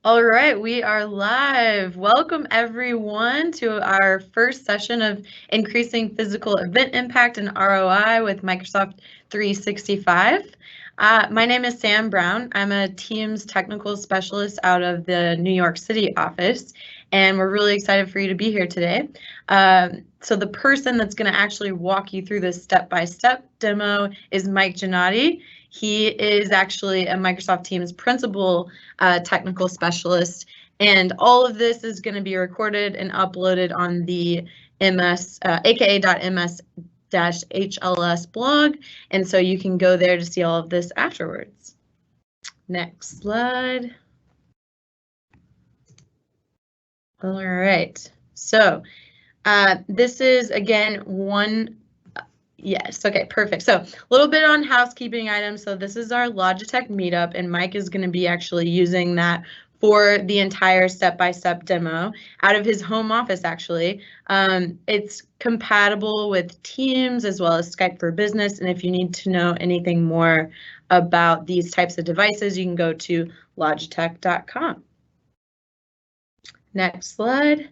All right, we are live. Welcome everyone to our first session of Increasing Physical Event Impact and ROI with Microsoft 365. My name is Sam Brown. I'm a Teams technical specialist out of the New York City office, and we're really excited for you to be here today. So the person that's going to actually walk you through this step-by-step demo is Mike Gennady. He is actually a Microsoft Teams principal technical specialist, and all of this is going to be recorded and uploaded on the aka.ms-hls blog, and so you can go there to see all of this afterwards. Next slide. All right, so this is again one. Yes, okay, perfect. So a little bit on housekeeping items. So this is our Logitech meetup, and Mike is going to be actually using that for the entire step-by-step demo out of his home office, actually. It's compatible with Teams as well as Skype for Business, and if you need to know anything more about these types of devices, you can go to logitech.com. Next slide.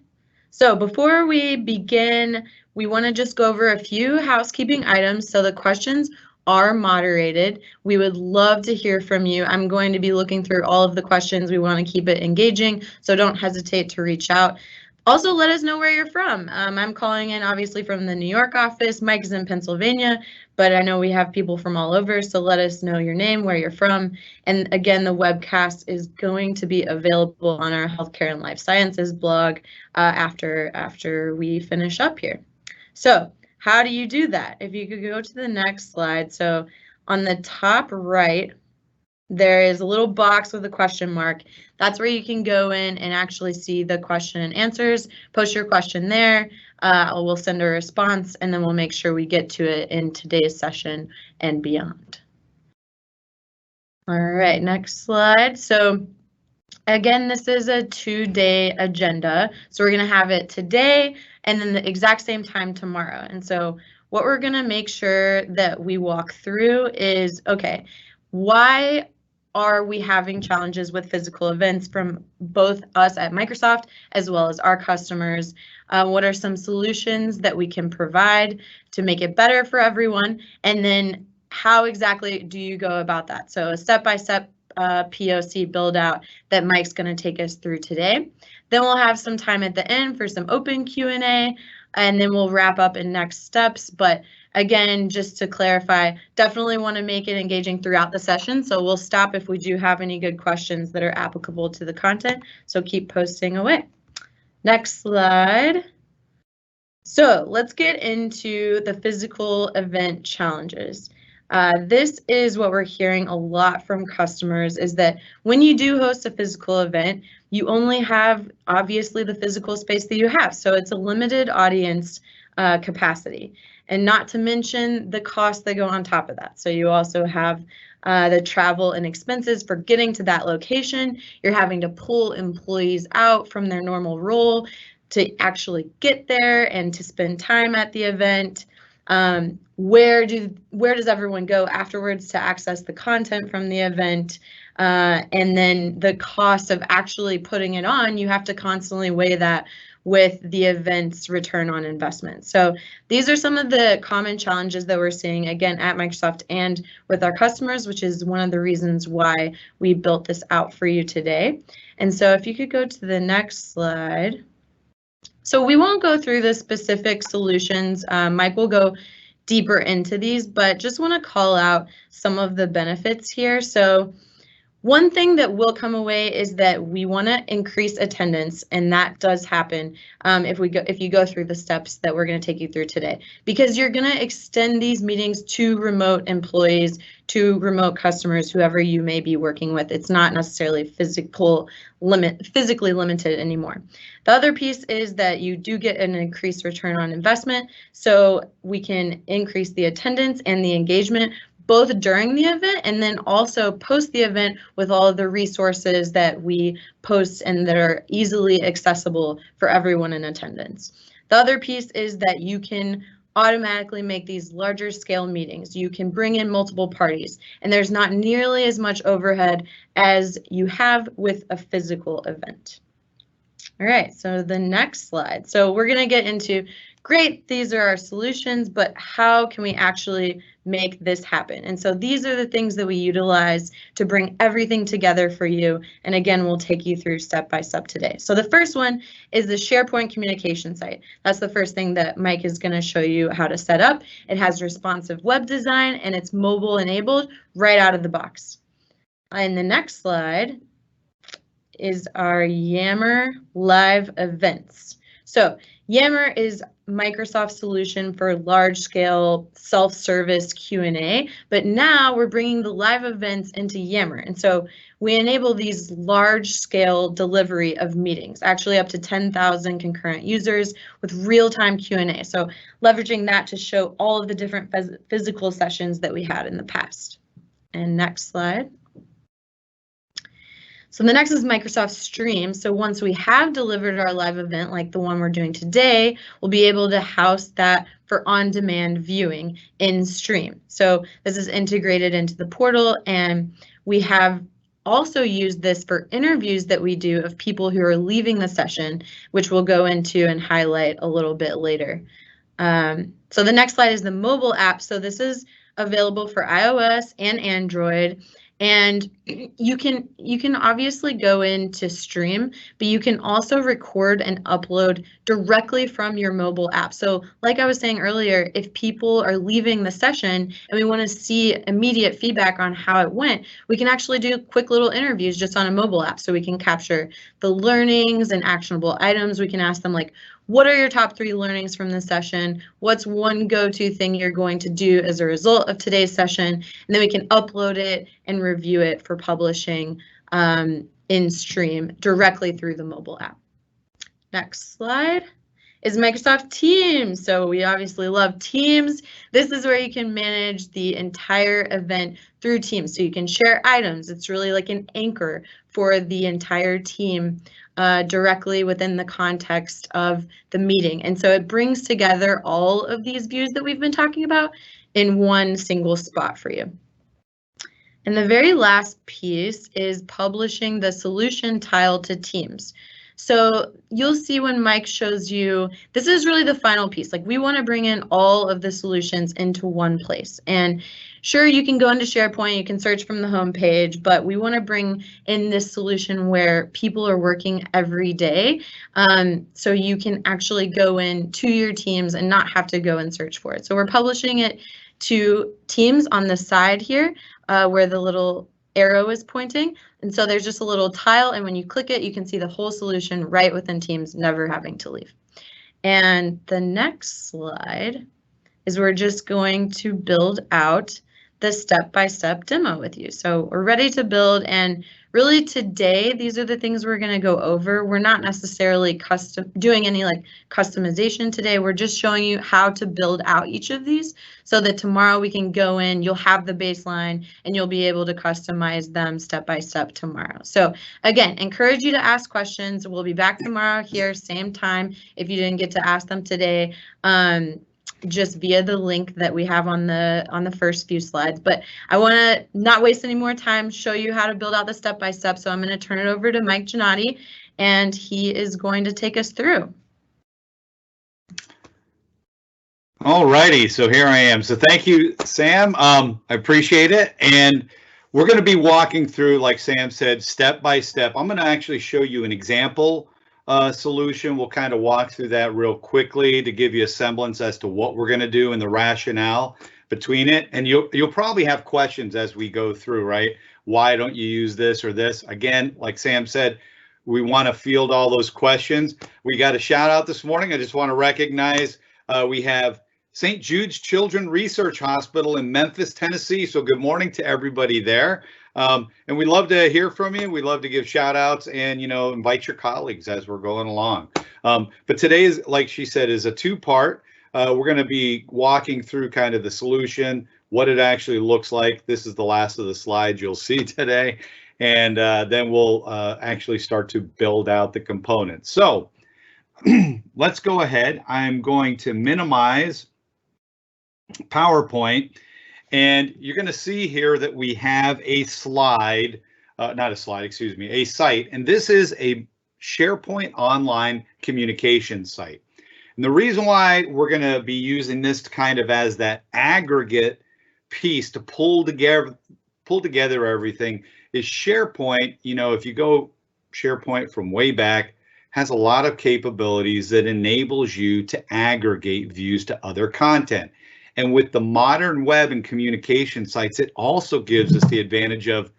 So before we begin, we want to just go over a few housekeeping items. So the questions are moderated. We would love to hear from you. I'm going to be looking through all of the questions. We want to keep it engaging, so don't hesitate to reach out. Also, let us know where you're from. I'm calling in obviously from the New York office. Mike is in Pennsylvania, but I know we have people from all over, so let us know your name, where you're from. And again, the webcast is going to be available on our Healthcare and Life Sciences blog after we finish up here. So how do you do that? If you could go to the next slide. So on the top right, there is a little box with a question mark. That's where you can go in and actually see the question and answers. Post your question there. We'll send a response, and then we'll make sure we get to it in today's session and beyond. All right, next slide. So again, this is a 2-day agenda. So we're going to have it today and then the exact same time tomorrow. And so what we're going to make sure that we walk through is, okay, why are we having challenges with physical events from both us at Microsoft as well as our customers? What are some solutions that we can provide to make it better for everyone? And then how exactly do you go about that? So a step-by-step POC build out that Mike's going to take us through today. Then we'll have some time at the end for some open Q&A, and then we'll wrap up in next steps. But again, just to clarify, definitely want to make it engaging throughout the session. So we'll stop if we do have any good questions that are applicable to the content. So keep posting away. Next slide. So let's get into the physical event challenges. This is what we're hearing a lot from customers, is that when you do host a physical event, you only have obviously the physical space that you have. So it's a limited audience capacity, and not to mention the costs that go on top of that. So you also have the travel and expenses for getting to that location. You're having to pull employees out from their normal role to actually get there and to spend time at the event. Where does everyone go afterwards to access the content from the event? And then the cost of actually putting it on, you have to constantly weigh that with the event's return on investment. So these are some of the common challenges that we're seeing, again, at Microsoft and with our customers, which is one of the reasons why we built this out for you today. And so if you could go to the next slide. So we won't go through the specific solutions. Mike will go deeper into these, but just want to call out some of the benefits here. So one thing that will come away is that we want to increase attendance, and that does happen if you go through the steps that we're going to take you through today, because you're going to extend these meetings to remote employees, to remote customers, whoever you may be working with. It's not necessarily physically limited anymore. The other piece is that you do get an increased return on investment, so we can increase the attendance and the engagement both during the event and then also post the event with all of the resources that we post and that are easily accessible for everyone in attendance. The other piece is that you can automatically make these larger scale meetings. You can bring in multiple parties, and there's not nearly as much overhead as you have with a physical event. All right, so the next slide. So we're going to get into, great, these are our solutions, but how can we actually make this happen? And so these are the things that we utilize to bring everything together for you. And again, we'll take you through step by step today. So the first one is the SharePoint communication site. That's the first thing that Mike is going to show you how to set up. It has responsive web design and it's mobile enabled right out of the box. In the next slide is our Yammer live events. So Yammer is Microsoft's solution for large-scale self-service Q&A, but now we're bringing the live events into Yammer. And so we enable these large-scale delivery of meetings, actually up to 10,000 concurrent users with real-time Q&A. So leveraging that to show all of the different physical sessions that we had in the past. And next slide. So the next is Microsoft Stream. So once we have delivered our live event, like the one we're doing today, we'll be able to house that for on-demand viewing in Stream. So this is integrated into the portal, and we have also used this for interviews that we do of people who are leaving the session, which we'll go into and highlight a little bit later. So the next slide is the mobile app. So this is available for iOS and Android. And you can obviously go into Stream, but you can also record and upload directly from your mobile app. So like I was saying earlier, if people are leaving the session and we want to see immediate feedback on how it went, we can actually do quick little interviews just on a mobile app. So we can capture the learnings and actionable items. We can ask them like, what are your top 3 learnings from this session? What's one go-to thing you're going to do as a result of today's session? And then we can upload it and review it for publishing in Stream directly through the mobile app. Next slide is Microsoft Teams. So we obviously love Teams. This is where you can manage the entire event through Teams. So you can share items. It's really like an anchor for the entire team directly within the context of the meeting. And so it brings together all of these views that we've been talking about in one single spot for you. And the very last piece is publishing the solution tile to Teams. So you'll see when Mike shows you, this is really the final piece. Like we want to bring in all of the solutions into one place. And sure, you can go into SharePoint, you can search from the home page, but we want to bring in this solution where people are working every day. So you can actually go into your Teams and not have to go and search for it. So we're publishing it to Teams on the side here where the little arrow is pointing. And so there's just a little tile, and when you click it, you can see the whole solution right within Teams, never having to leave. And the next slide is we're just going to build out the step-by-step demo with you. So we're ready to build, and really today, these are the things we're going to go over. We're not necessarily doing any like customization today. We're just showing you how to build out each of these so that tomorrow we can go in, you'll have the baseline, and you'll be able to customize them step-by-step tomorrow. So again, encourage you to ask questions. We'll be back tomorrow here, same time, if you didn't get to ask them today. Just via the link that we have on the first few slides. But I want to not waste any more time, show you how to build out the step-by-step. So I'm going to turn it over to Mike Gennady, and he is going to take us through. All righty, so here I am. So thank you, Sam. I appreciate it. And we're going to be walking through, like Sam said, step by step. I'm going to actually show you an example solution. We'll kind of walk through that real quickly to give you a semblance as to what we're going to do and the rationale between it. And you'll probably have questions as we go through, right? Why don't you use this or this? Again, like Sam said, we want to field all those questions. We got a shout out this morning. I just want to recognize we have St. Jude's Children's Research Hospital in Memphis, Tennessee. So good morning to everybody there. And we love to hear from you. We love to give shout outs and, you know, invite your colleagues as we're going along. But today is, like she said, is a 2-part. We're going to be walking through kind of the solution, what it actually looks like. This is the last of the slides you'll see today. And then we'll actually start to build out the components. So let's go ahead. I'm going to minimize PowerPoint, and you're going to see here that we have a slide, not a slide, excuse me, a site, and this is a SharePoint online communication site. And the reason why we're going to be using this kind of as that aggregate piece to pull together everything is SharePoint. You know, if you go SharePoint from way back, has a lot of capabilities that enables you to aggregate views to other content. And with the modern web and communication sites, it also gives us the advantage of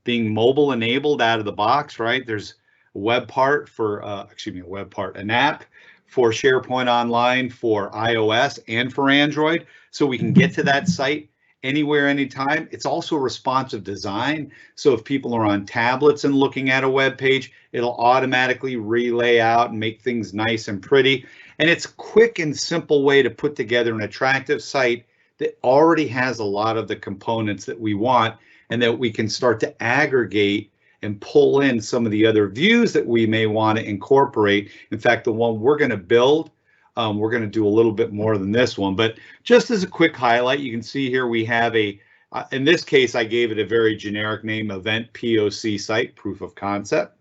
being mobile enabled out of the box, right? There's a web part for, an app for SharePoint Online for iOS and for Android. So we can get to that site anywhere, anytime. It's also responsive design. So if people are on tablets and looking at a web page, it'll automatically relay out and make things nice and pretty. And it's a quick and simple way to put together an attractive site that already has a lot of the components that we want, and that we can start to aggregate and pull in some of the other views that we may want to incorporate. In fact, the one we're going to build, we're going to do a little bit more than this one, but just as a quick highlight, you can see here we have a, in this case, I gave it a very generic name, Event POC Site, Proof of Concept.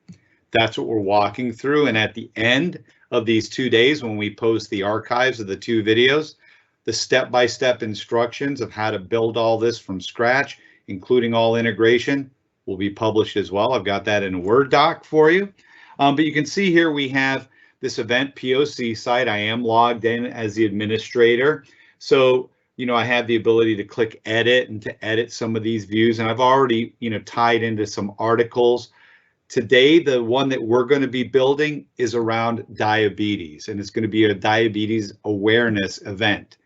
That's what we're walking through. And at the end of these 2 days, when we post the archives of the 2 videos, the step-by-step instructions of how to build all this from scratch, including all integration, will be published as well. I've got that in a Word doc for you. But you can see here we have this Event POC site. I am logged in as the administrator. So, you know, I have the ability to click edit and to edit some of these views. And I've already, you know, tied into some articles. Today, the one that we're going to be building is around diabetes, and it's going to be a diabetes awareness event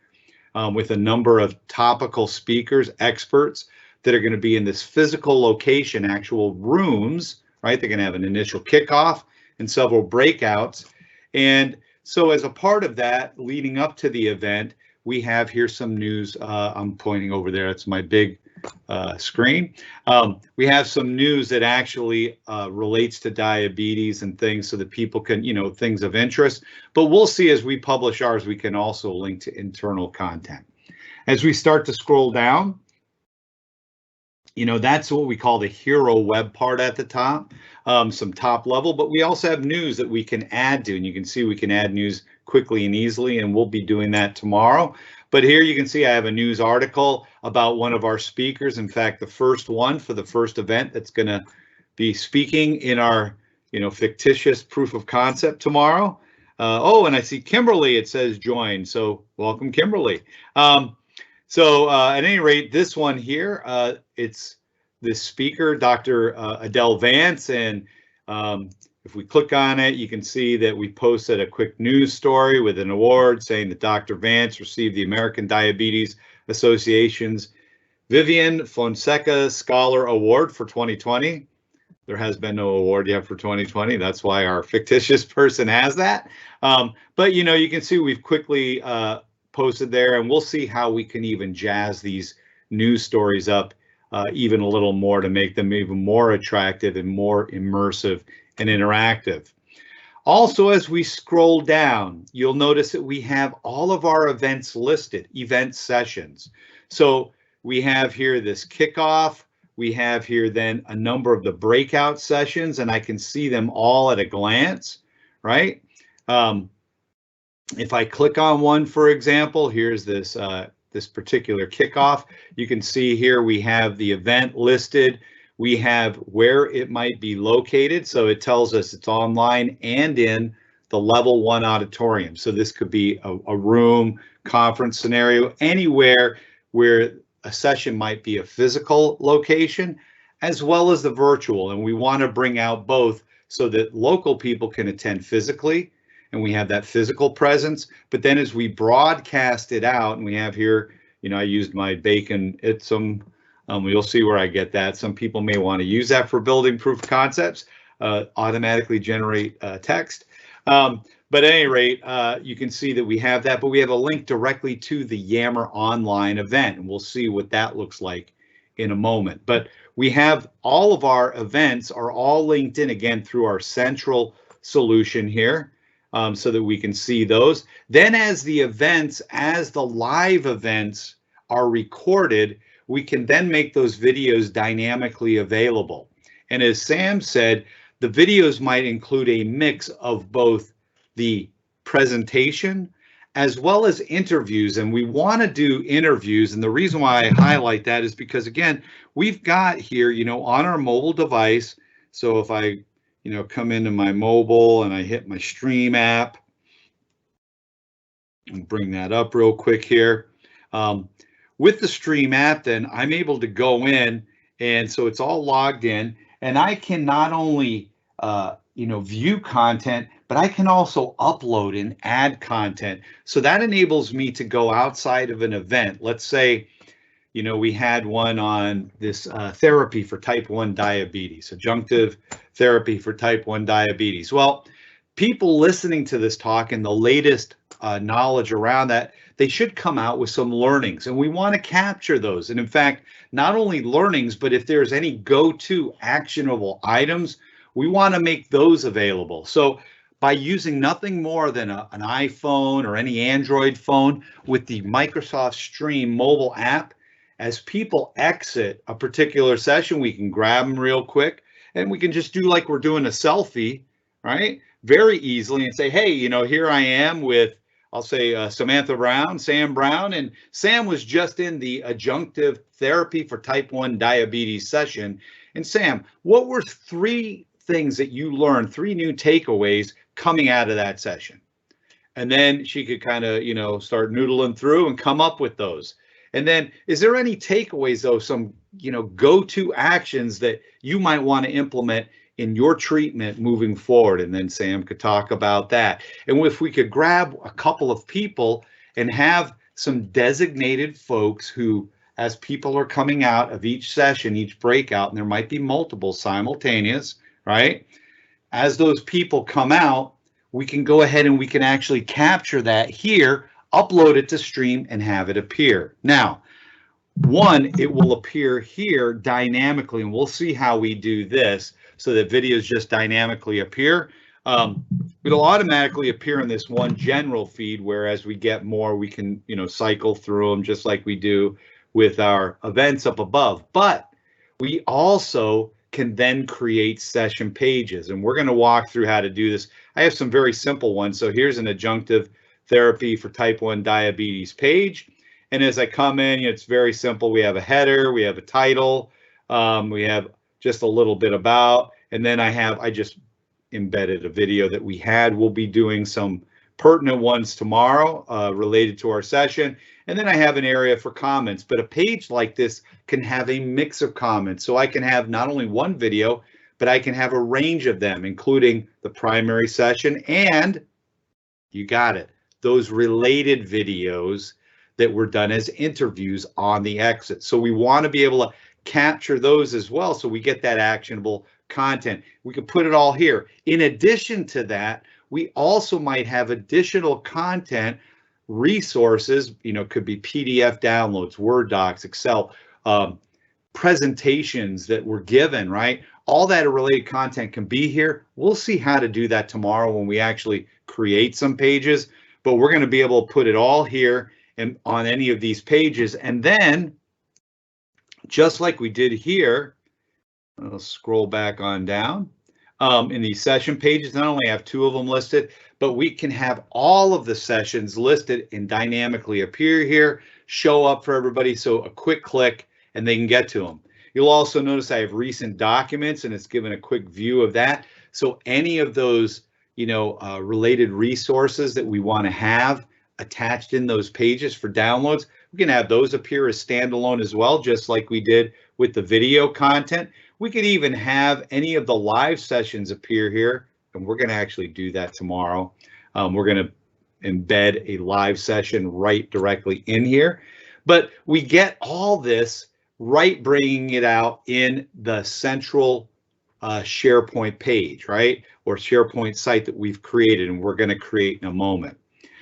with a number of topical speakers, experts that are going to be in this physical location, actual rooms, right? They're going to have an initial kickoff and several breakouts. And so as a part of that, leading up to the event, we have here some news. I'm pointing over there. It's my big screen. We have some news that actually relates to diabetes and things so that people can, you know, things of interest. But we'll see as we publish ours, we can also link to internal content. As we start to scroll down, you know, that's what we call the hero web part at the top, some top level, but we also have news that we can add to, and you can see we can add news quickly and easily, and we'll be doing that tomorrow. But here you can see I have a news article about one of our speakers. In fact, the first one for the first event that's going to be speaking in our, you know, fictitious proof of concept tomorrow. Oh, and I see Kimberly, it says join. So welcome, Kimberly. So at any rate, this one here, it's this speaker, Dr. Adele Vance, and if we click on it, you can see that we posted a quick news story with an award saying that Dr. Vance received the American Diabetes Association's Vivian Fonseca Scholar Award for 2020. There has been no award yet for 2020. That's why our fictitious person has that. But, you know, you can see we've quickly posted there, and we'll see how we can even jazz these news stories up even a little more to make them even more attractive and more immersive and interactive. Also, as we scroll down, you'll notice that we have all of our events listed, event sessions. So we have here this kickoff, we have here then a number of the breakout sessions, and I can see them all at a glance, right? If I click on one, for example, here's this this particular kickoff. You can see here we have the event listed. We have where it might be located. So it tells us it's online and in the level 1 auditorium. So this could be a room, conference scenario, anywhere where a session might be a physical location as well as the virtual. And we want to bring out both so that local people can attend physically, and we have that physical presence. But then as we broadcast it out, and we have here, you know, I used my Bacon Itsum. You'll see where I get that. Some people may want to use that for building proof of concepts, automatically generate text. But at any rate, you can see that we have that, but we have a link directly to the Yammer online event, and we'll see what that looks like in a moment. But we have all of our events are all linked in again through our central solution here. so that we can see those. Then as the live events are recorded, we can then make those videos dynamically available. And as Sam said, the videos might include a mix of both the presentation as well as interviews. And we want to do interviews. And the reason why I highlight that is because, again, we've got here, on our mobile device. So if I, come into my mobile and I hit my Stream app, and bring that up real quick here. With the Stream app, then I'm able to go in, and so it's all logged in, and I can not only view content, but I can also upload and add content. So that enables me to go outside of an event. Let's say, we had one on this therapy for type 1 diabetes, adjunctive therapy for type 1 diabetes. Well, people listening to this talk and the latest knowledge around that, they should come out with some learnings, and we want to capture those. And in fact, not only learnings, but if there's any go-to actionable items, we want to make those available. So by using nothing more than an iPhone or any Android phone with the Microsoft Stream mobile app, as people exit a particular session, we can grab them real quick, and we can just do like we're doing a selfie, right? Very easily, and say, hey, here I am with, I'll say Samantha Brown, Sam Brown, and Sam was just in the adjunctive therapy for type 1 diabetes session. And Sam, what were 3 things that you learned, 3 new takeaways coming out of that session? And then she could kind of, start noodling through and come up with those. And then, is there any takeaways, though, some, go-to actions that you might want to implement in your treatment moving forward? And then Sam could talk about that. And if we could grab a couple of people and have some designated folks who, as people are coming out of each session, each breakout, and there might be multiple simultaneous, right? As those people come out, we can go ahead and we can actually capture that here, upload it to Stream, and have it appear. Now, it will appear here dynamically, and we'll see how we do this so that videos just dynamically appear. It'll automatically appear in this one general feed, where as we get more, we can, cycle through them just like we do with our events up above. But we also can then create session pages, and we're going to walk through how to do this. I have some very simple ones. So here's an adjunctive therapy for type 1 diabetes page. And as I come in, it's very simple. We have a header, we have a title, we have just a little bit about, and then I just embedded a video that we had. We'll be doing some pertinent ones tomorrow related to our session. And then I have an area for comments, but a page like this can have a mix of comments. So I can have not only one video, but I can have a range of them, including the primary session and, you got it, those related videos that were done as interviews on the exit. So we want to be able to capture those as well, so we get that actionable content. We can put it all here. In addition to that, we also might have additional content resources, could be PDF downloads, Word docs, Excel, presentations that were given, right? All that related content can be here. We'll see how to do that tomorrow when we actually create some pages, but we're going to be able to put it all here and on any of these pages. And then, just like we did here, I'll scroll back on down. In these session pages, not only have 2 of them listed, but we can have all of the sessions listed and dynamically appear here, show up for everybody. So a quick click and they can get to them. You'll also notice I have recent documents, and it's given a quick view of that. So any of those, related resources that we want to have attached in those pages for downloads, we can have those appear as standalone as well, just like we did with the video content. We could even have any of the live sessions appear here, and we're going to actually do that tomorrow. We're going to embed a live session right directly in here, but we get all this right, bringing it out in the central SharePoint page, right? Or SharePoint site that we've created, and we're going to create in a moment.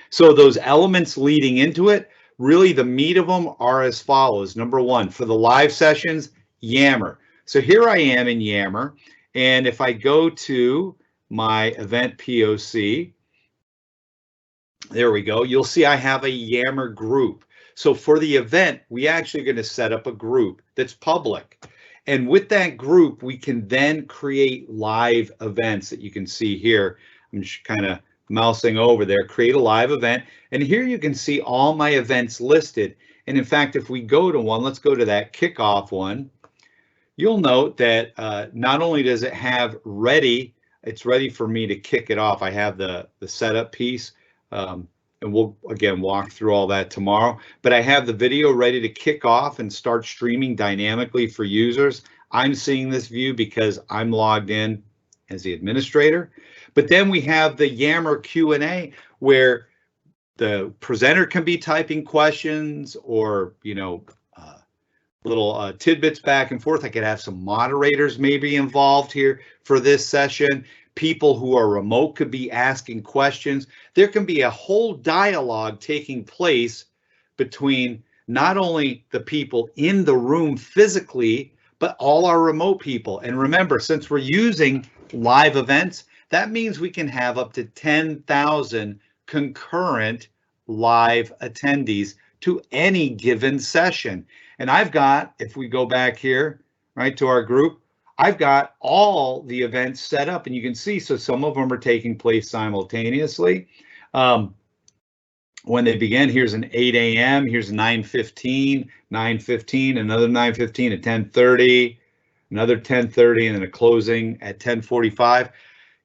So those elements leading into it, really the meat of them are as follows. Number 1, for the live sessions, Yammer. So here I am in Yammer, and if I go to my event POC, There we go. You'll see I have a Yammer group. So for the event, we actually are going to set up a group that's public. And with that group, we can then create live events that you can see here. I'm just kind of mousing over there, create a live event. And here you can see all my events listed. And in fact, if we go to one, let's go to that kickoff one. You'll note that not only does it have ready, it's ready for me to kick it off. I have the setup piece, and we'll again walk through all that tomorrow. But I have the video ready to kick off and start streaming dynamically for users. I'm seeing this view because I'm logged in as the administrator. But then we have the Yammer Q&A where the presenter can be typing questions or, little tidbits back and forth. I could have some moderators maybe involved here for this session. People who are remote could be asking questions. There can be a whole dialogue taking place between not only the people in the room physically, but all our remote people. And remember, since we're using live events, that means we can have up to 10,000 concurrent live attendees to any given session. And I've got, if we go back here, right, to our group, I've got all the events set up, and you can see, so some of them are taking place simultaneously. When they begin, here's an 8 a.m., here's 9:15, 9:15, another 9:15 at 10:30, another 10:30, and then a closing at 10:45.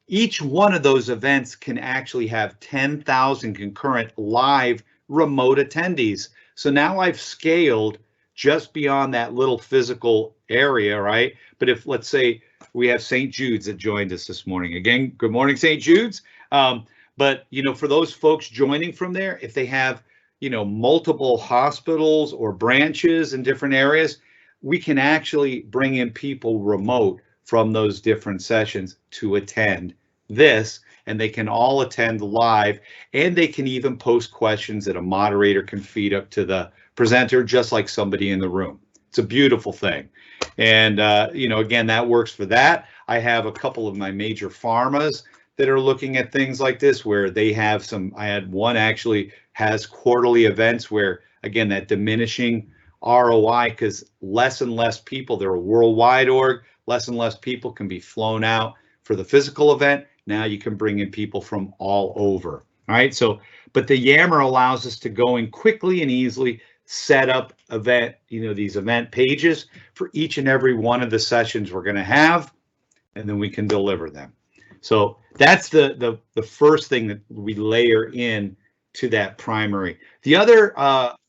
Each one of those events can actually have 10,000 concurrent live remote attendees. So now I've scaled just beyond that little physical area, right? But if, let's say, we have St. Jude's that joined us this morning. Again, good morning, St. Jude's. But, for those folks joining from there, if they have, multiple hospitals or branches in different areas, we can actually bring in people remote from those different sessions to attend this, and they can all attend live, and they can even post questions that a moderator can feed up to the presenter, just like somebody in the room. It's a beautiful thing. And, again, that works for that. I have a couple of my major pharmas that are looking at things like this, where they have some, I had one actually has quarterly events where, again, that diminishing ROI, because less and less people, they're a worldwide org, less and less people can be flown out for the physical event. Now you can bring in people from all over. All right. So, but the Yammer allows us to go in quickly and easily set up event, these event pages for each and every one of the sessions we're going to have, and then we can deliver them. So that's the first thing that we layer in to that primary. The other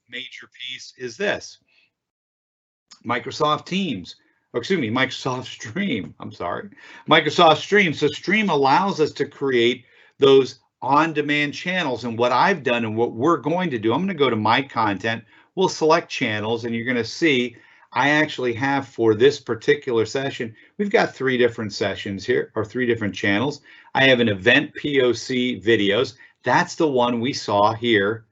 major piece is this: Microsoft Teams. Or excuse me, Microsoft Stream. I'm sorry, Microsoft Stream. So Stream allows us to create those on-demand channels. And what I've done and what we're going to do, I'm going to go to my content. We'll select channels, and you're going to see I actually have, for this particular session, we've got 3 different sessions here, or 3 different channels. I have an event POC videos. That's the one we saw here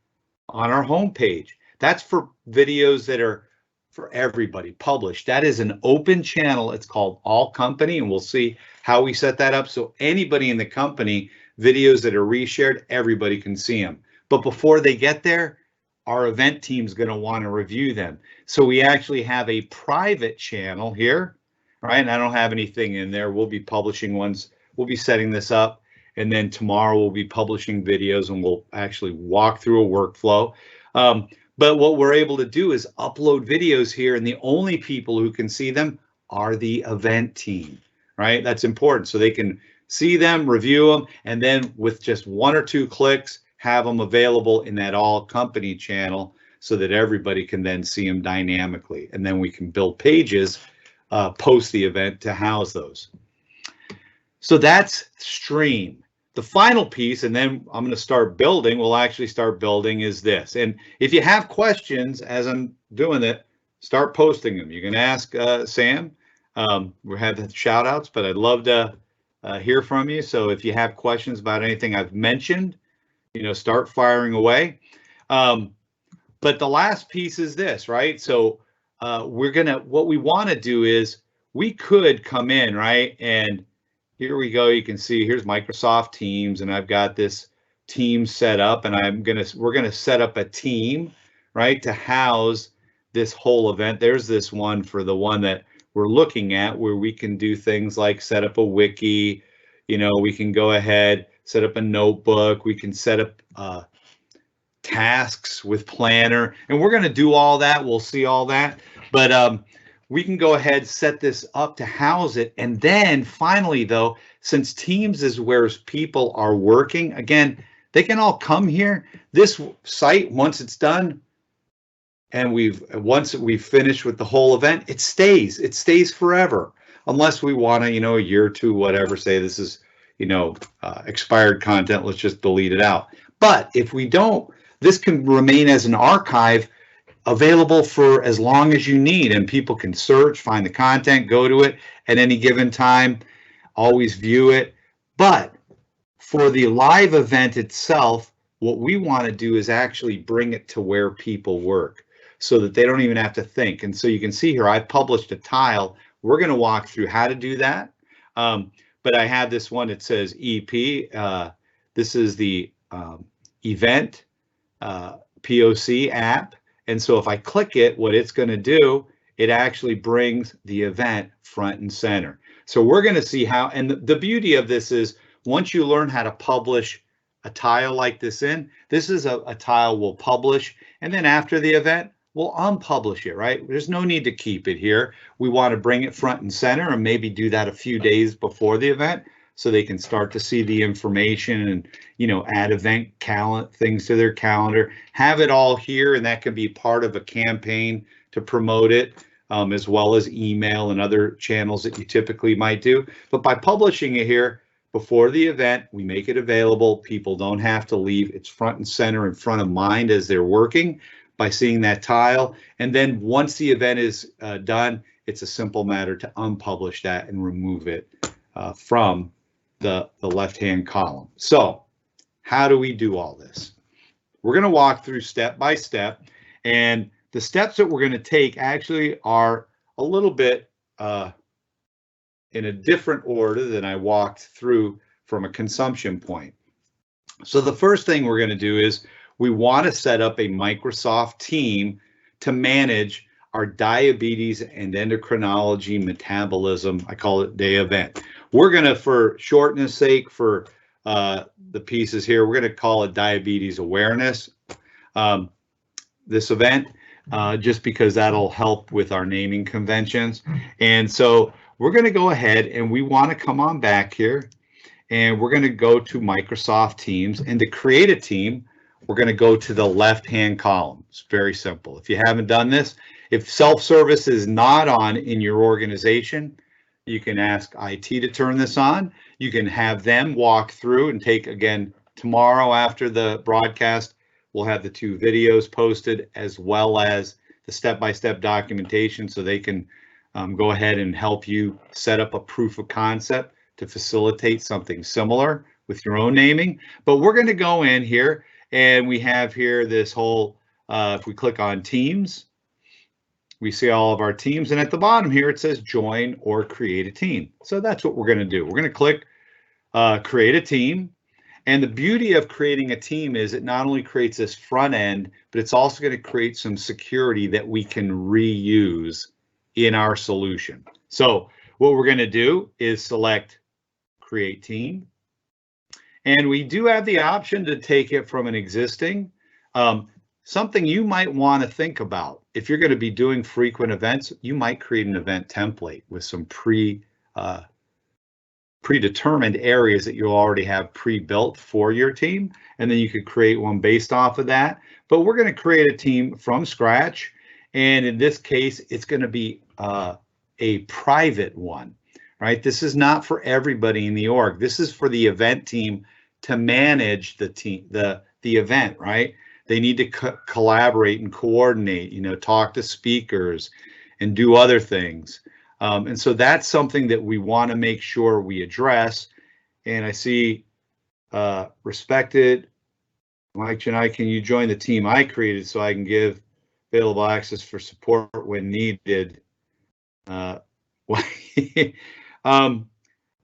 on our homepage. That's for videos that are for everybody published. That is an open channel. It's called All Company, and we'll see how we set that up. So anybody in the company, videos that are reshared, everybody can see them. But before they get there, our event team is going to want to review them. So we actually have a private channel here, right? And I don't have anything in there. We'll be publishing ones. We'll be setting this up, and then tomorrow we'll be publishing videos, and we'll actually walk through a workflow. But what we're able to do is upload videos here, and the only people who can see them are the event team, right? That's important. So they can see them, review them, and then with just 1 or 2 clicks, have them available in that all company channel so that everybody can then see them dynamically. And then we can build pages post the event to house those. So that's Stream. The final piece, and then I'm going to start building, we'll actually start building, is this. And if you have questions as I'm doing it, start posting them. You can ask Sam. We have the shout outs, but I'd love to hear from you. So if you have questions about anything I've mentioned, start firing away. But the last piece is this, right? So what we want to do is we could come in, right? And here we go. You can see here's Microsoft Teams, and I've got this teams set up, and we're gonna set up a team, right, to house this whole event. There's this one for the one that we're looking at where we can do things like set up a wiki, we can go ahead, set up a notebook, we can set up tasks with Planner, and we're going to do all that. We'll see all that, but we can go ahead, set this up to house it. And then finally, though, since Teams is where people are working, again, they can all come here. This site, once it's done, and once we've finished with the whole event, it stays forever, unless we want to, a year or two, whatever, say this is, expired content, let's just delete it out. But if we don't, this can remain as an archive available for as long as you need, and people can search, find the content, go to it at any given time, always view it. But for the live event itself, what we want to do is actually bring it to where people work so that they don't even have to think. And so you can see here, I published a tile. We're going to walk through how to do that. But I have this one that says EP. This is the event POC app. And so if I click it, what it's going to do, it actually brings the event front and center. So we're going to see how, and the beauty of this is once you learn how to publish a tile like this this is a tile we'll publish, and then after the event, we'll unpublish it, right? There's no need to keep it here. We want to bring it front and center and maybe do that a few days before the event so they can start to see the information and, add event things to their calendar, have it all here, and that can be part of a campaign to promote it, as well as email and other channels that you typically might do. But by publishing it here before the event, we make it available. People don't have to leave. It's front and center in front of mind as they're working by seeing that tile. And then once the event is done, it's a simple matter to unpublish that and remove it from the left-hand column. So how do we do all this? We're going to walk through step by step, and the steps that we're going to take actually are a little bit in a different order than I walked through from a consumption point. So the first thing we're going to do is we want to set up a Microsoft team to manage our diabetes and endocrinology metabolism, I call it day event. We're going to, for shortness sake, for the pieces here, we're going to call it diabetes awareness, this event, just because that'll help with our naming conventions. And so we're going to go ahead and we want to come on back here and we're going to go to Microsoft Teams, and to create a team, we're going to go to the left-hand column. It's very simple. If you haven't done this, if self-service is not on in your organization, you can ask IT to turn this on. You can have them walk through and take, again, tomorrow after the broadcast, we'll have the 2 videos posted as well as the step-by-step documentation so they can go ahead and help you set up a proof of concept to facilitate something similar with your own naming. But we're going to go in here and we have here this whole, if we click on Teams, we see all of our teams, and at the bottom here it says join or create a team. So that's what we're going to do. We're going to click create a team. And the beauty of creating a team is it not only creates this front end, but it's also going to create some security that we can reuse in our solution. So what we're going to do is select create team. And we do have the option to take it from an existing. Something you might want to think about. If you're going to be doing frequent events, you might create an event template with some predetermined areas that you already have pre-built for your team, and then you could create one based off of that. But we're going to create a team from scratch, and in this case, it's going to be a private one, right? This is not for everybody in the org. This is for the event team to manage the team, the event, right? They need to collaborate and coordinate, talk to speakers and do other things. And so that's something that we want to make sure we address. And I see respected Mike Chennai, can you join the team I created so I can give available access for support when needed?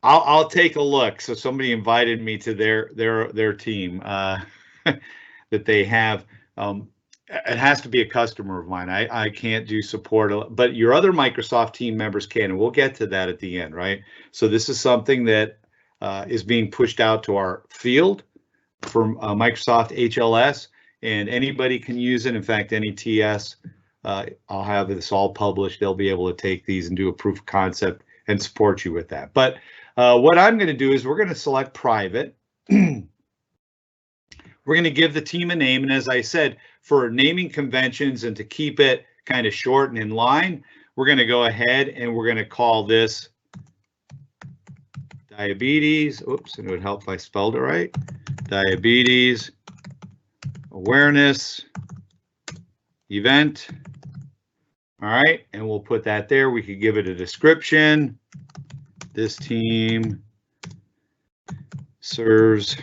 I'll take a look. So somebody invited me to their team that they have. It has to be a customer of mine. I can't do support, but your other Microsoft team members can, and we'll get to that at the end, right? So this is something that is being pushed out to our field from Microsoft HLS, and anybody can use it. In fact, any TS, I'll have this all published. They'll be able to take these and do a proof of concept and support you with that. But what I'm going to do is we're going to select private. We're going to give the team a name. And as I said, for naming conventions and to keep it kind of short and in line, we're going to go ahead and we're going to call this diabetes. Oops, and it would help if I spelled it right. Diabetes awareness event. All right, and we'll put that there. We could give it a description. This team serves,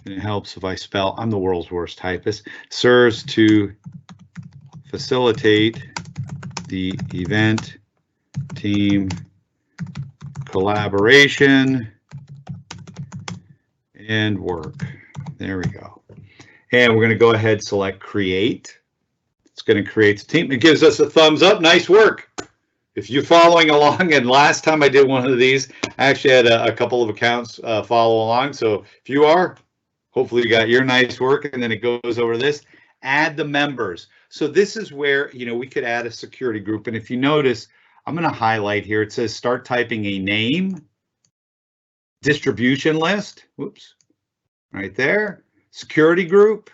and it helps if I spell, I'm the world's worst typist, serves to facilitate the event team collaboration and work. There we go. And we're going to go ahead and select create. It's going to create a team. It gives us a thumbs up. Nice work. If you're following along, and last time I did one of these, I actually had a couple of accounts follow along. So if you are, hopefully you got your nice work, and then it goes over this. Add the members. So this is where, you know, we could add a security group. And if you notice, I'm going to highlight here. It says start typing a name, distribution list. Whoops, right there. Security group.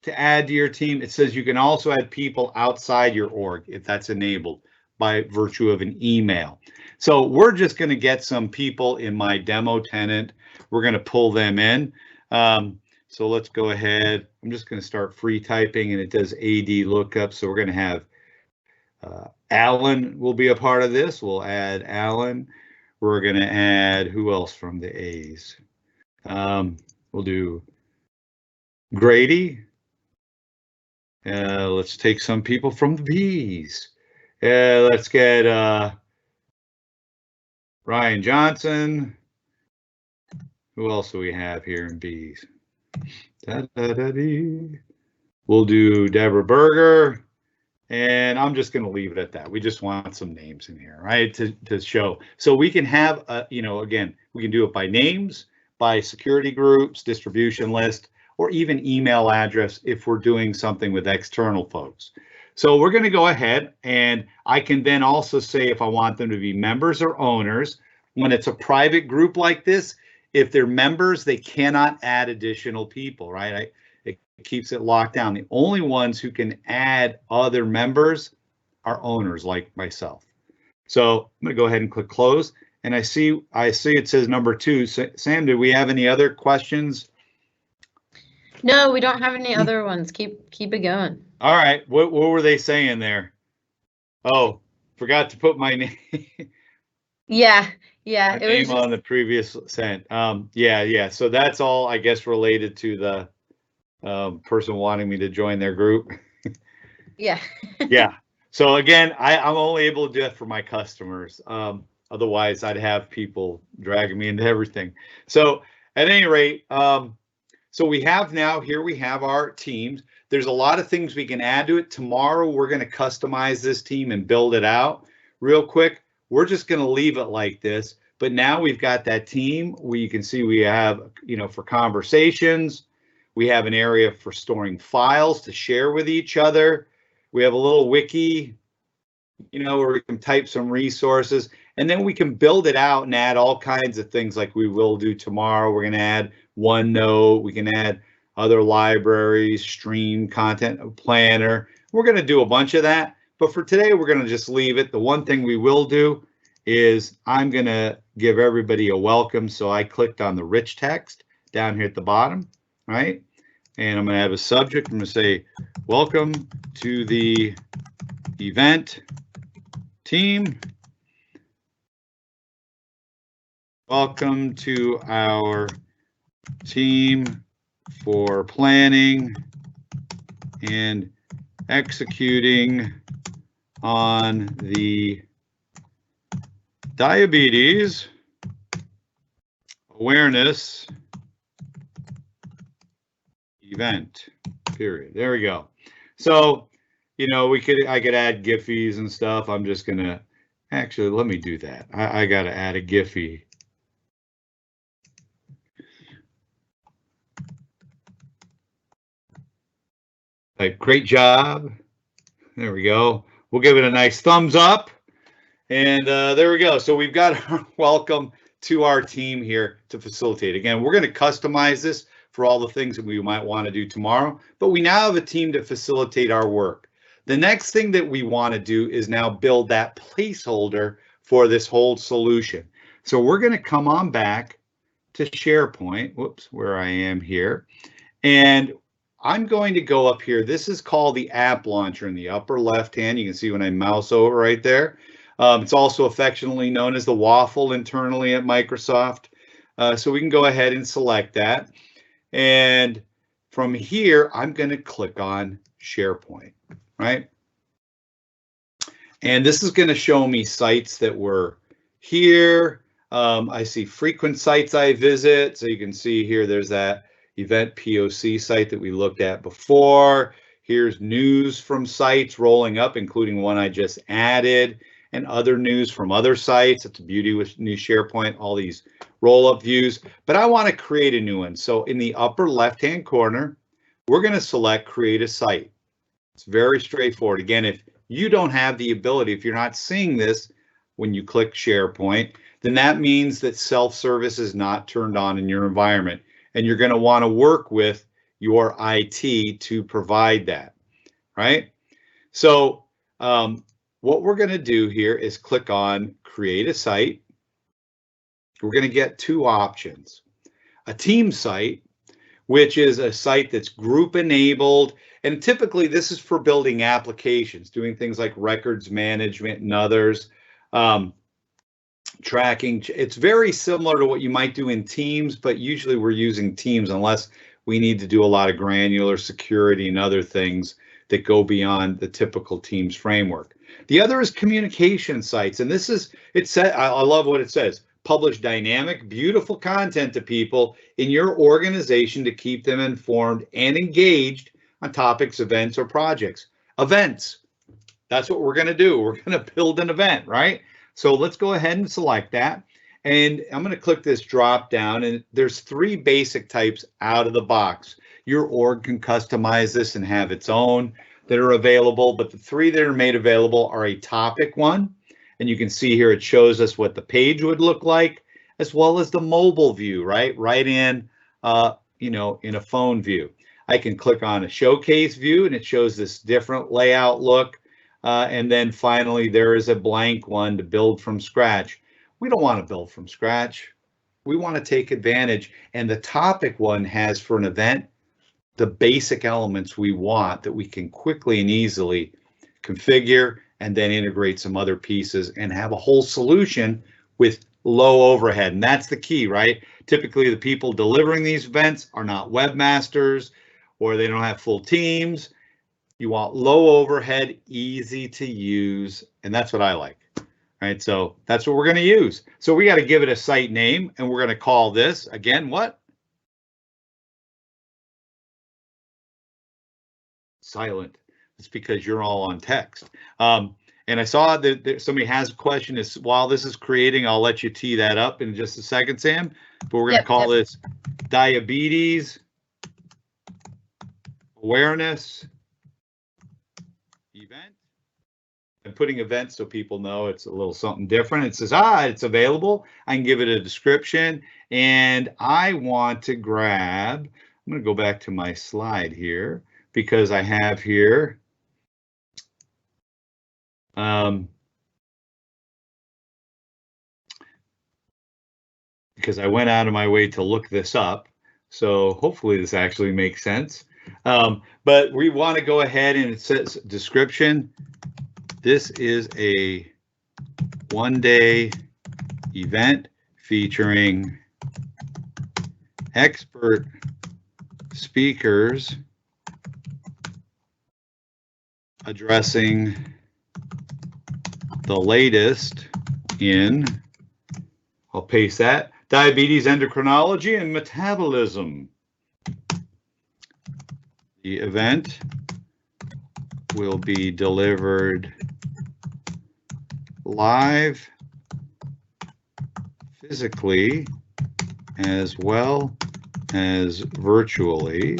To add to your team, it says you can also add people outside your org if that's enabled by virtue of an email. So we're just going to get some people in my demo tenant. We're going to pull them in. So let's go ahead. I'm just going to start free typing, and it does AD lookup. So we're going to have Alan will be a part of this. We'll add Alan. We're going to add who else from the A's? We'll do Grady. Let's take some people from the B's. Let's get Ryan Johnson. Who else do we have here in B's? We'll do Deborah Berger. And I'm just going to leave it at that. We just want some names in here, right, to show. So we can have, you know, again, we can do it by names, by security groups, distribution list, or even email address if we're doing something with external folks. So we're going to go ahead, and I can then also say if I want them to be members or owners. When it's a private group like this, if they're members, they cannot add additional people, right? It keeps it locked down. The only ones who can add other members are owners like myself. So I'm going to go ahead and click close, and I see it says number 2. Sam, did we have any other questions? No, we don't have any other ones. Keep it going. All right. What were they saying there? Oh, forgot to put my name. Yeah. My name on the previous sent. Yeah. So that's all, I guess, related to the person wanting me to join their group. Yeah. Yeah. So again, I'm only able to do that for my customers. Otherwise, I'd have people dragging me into everything. So at any rate, so we have now, here we have our teams. There's a lot of things we can add to it. Tomorrow, we're going to customize this team and build it out real quick. We're just going to leave it like this. But now we've got that team where you can see we have, you know, for conversations, we have an area for storing files to share with each other. We have a little wiki, you know, where we can type some resources, and then we can build it out and add all kinds of things like we will do tomorrow. We're going to add OneNote. We can add other libraries, stream content, planner. We're going to do a bunch of that. But for today, we're going to just leave it. The one thing we will do is I'm going to give everybody a welcome. So I clicked on the rich text down here at the bottom, right? And I'm going to have a subject. I'm going to say, welcome to the event team. Welcome to our team for planning and executing on the diabetes awareness event, period. There we go. So, you know, I could add Giphies and stuff. I'm just gonna, actually, let me do that. I gotta add a Giphy. Like, great job. There we go. We'll give it a nice thumbs up. And there we go. So we've got our welcome to our team here to facilitate. Again, we're going to customize this for all the things that we might want to do tomorrow, but we now have a team to facilitate our work. The next thing that we want to do is now build that placeholder for this whole solution. So we're going to come on back to SharePoint, whoops, where I am here, and I'm going to go up here. This is called the app launcher in the upper left hand. You can see when I mouse over right there. It's also affectionately known as the waffle internally at Microsoft. So we can go ahead and select that. And from here, I'm going to click on SharePoint, right? And this is going to show me sites that were here. I see frequent sites I visit. So you can see here, there's that event POC site that we looked at before. Here's news from sites rolling up, including one I just added, and other news from other sites. That's the beauty with new SharePoint, all these roll-up views. But I want to create a new one. So in the upper left-hand corner, we're going to select Create a Site. It's very straightforward. Again, if you don't have the ability, if you're not seeing this when you click SharePoint, then that means that self-service is not turned on in your environment. And you're going to want to work with your IT to provide that, right? So what we're going to do here is click on Create a Site. We're going to get two options. A team site, which is a site that's group enabled. And typically this is for building applications, doing things like records management and others. Tracking. It's very similar to what you might do in Teams, but usually we're using Teams unless we need to do a lot of granular security and other things that go beyond the typical Teams framework. The other is communication sites, and this is, it said, I love what it says, publish dynamic, beautiful content to people in your organization to keep them informed and engaged on topics, events, or projects. Events, that's what we're going to do. We're going to build an event, right? So let's go ahead and select that. And I'm going to click this drop down, and there's three basic types out of the box. Your org can customize this and have its own that are available, but the three that are made available are a topic one. And you can see here, it shows us what the page would look like, as well as the mobile view, right? Right in, you know, in a phone view. I can click on a showcase view and it shows this different layout look. And then finally, there is a blank one to build from scratch. We don't want to build from scratch. We want to take advantage. And the topic one has for an event, the basic elements we want that we can quickly and easily configure and then integrate some other pieces and have a whole solution with low overhead. And that's the key, right? Typically, the people delivering these events are not webmasters or they don't have full teams. You want low overhead, easy to use, and that's what I like, right? So that's what we're going to use. So we got to give it a site name, and we're going to call this, again, what? Silent. It's because you're all on text. And I saw that somebody has a question. Is while this is creating, I'll let you tee that up in just a second, Sam. But we're going to call this diabetes awareness event. I'm putting event so people know it's a little something different. It says, it's available. I can give it a description, and I want to grab, I'm going to go back to my slide here because I have here because I went out of my way to look this up. So hopefully this actually makes sense. But we want to go ahead and it says description. This is a one-day event featuring expert speakers addressing the latest in I'll paste that. Diabetes, endocrinology, and metabolism. The event will be delivered live, physically, as well as virtually.